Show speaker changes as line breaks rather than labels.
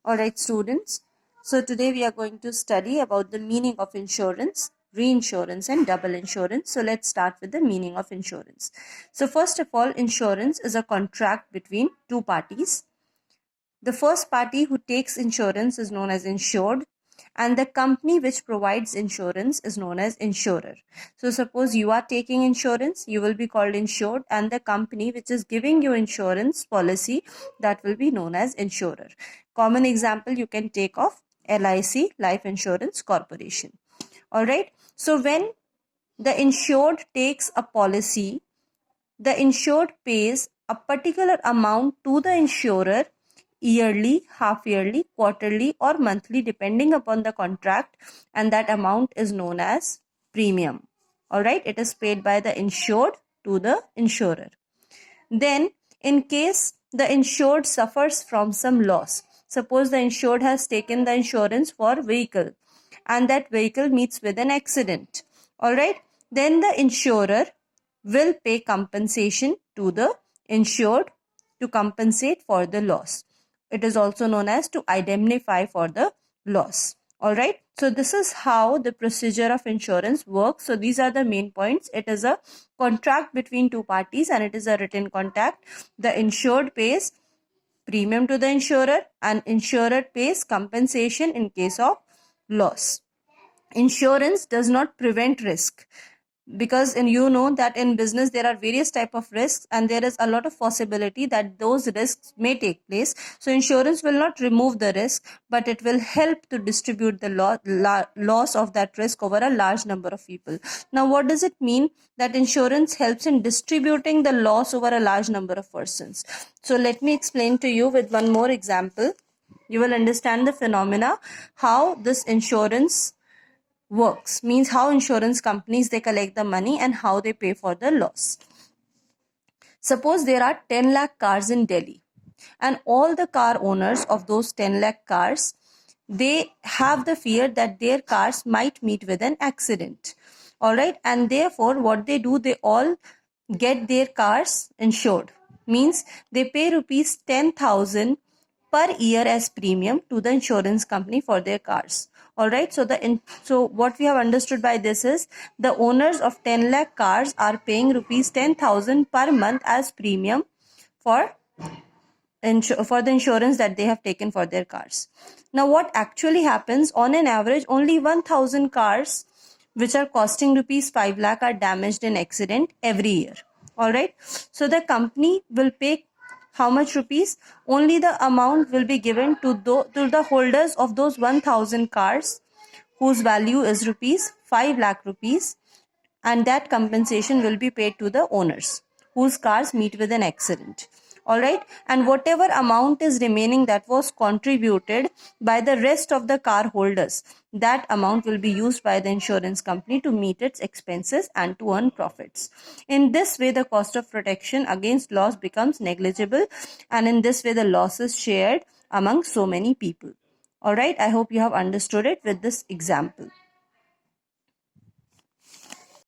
Alright students, so today we are going to study about the meaning of insurance, reinsurance and double insurance. So let's start with the meaning of insurance. So first of all, insurance is a contract between two parties. The first party who takes insurance is known as insured, and the company which provides insurance is known as insurer. So suppose you are taking insurance, you will be called insured, and the company which is giving you insurance policy, that will be known as insurer. Common example you can take of LIC, Life Insurance Corporation. Alright, so when the insured takes a policy, the insured pays a particular amount to the insurer yearly, half yearly, quarterly or monthly depending upon the contract, and that amount is known as premium. Alright, it is paid by the insured to the insurer. Then in case the insured suffers from some loss, suppose the insured has taken the insurance for vehicle and that vehicle meets with an accident. Alright, then the insurer will pay compensation to the insured to compensate for the loss. It is also known as to indemnify for the loss. Alright, so this is how the procedure of insurance works. So these are the main points. It is a contract between two parties and it is a written contract. The insured pays premium to the insurer and insurer pays compensation in case of loss. Insurance does not prevent risk, because you know that in business there are various type of risks and there is a lot of possibility that those risks may take place. So insurance will not remove the risk, but it will help to distribute the loss of that risk over a large number of people. Now what does it mean that insurance helps in distributing the loss over a large number of persons? So let me explain to you with one more example. You will understand the phenomena how this insurance works, means how insurance companies they collect the money and how they pay for the loss. Suppose there are 10 lakh cars in Delhi and all the car owners of those 10 lakh cars, they have the fear that their cars might meet with an accident. Alright, and therefore what they do, they all get their cars insured, means they pay rupees 10,000 per year as premium to the insurance company for their cars. Alright, so what we have understood by this is the owners of 10 lakh cars are paying rupees 10,000 per month as premium for the insurance that they have taken for their cars. Now what actually happens, on an average only 1,000 cars which are costing rupees 5 lakh are damaged in accident every year. Alright, so the company will pay how much rupees? Only the amount will be given to the holders of those 1,000 cars whose value is rupees 5 lakh rupees, and that compensation will be paid to the owners whose cars meet with an accident. Alright, and whatever amount is remaining that was contributed by the rest of the car holders, that amount will be used by the insurance company to meet its expenses and to earn profits. In this way, the cost of protection against loss becomes negligible, and in this way the loss is shared among so many people. Alright, I hope you have understood it with this example.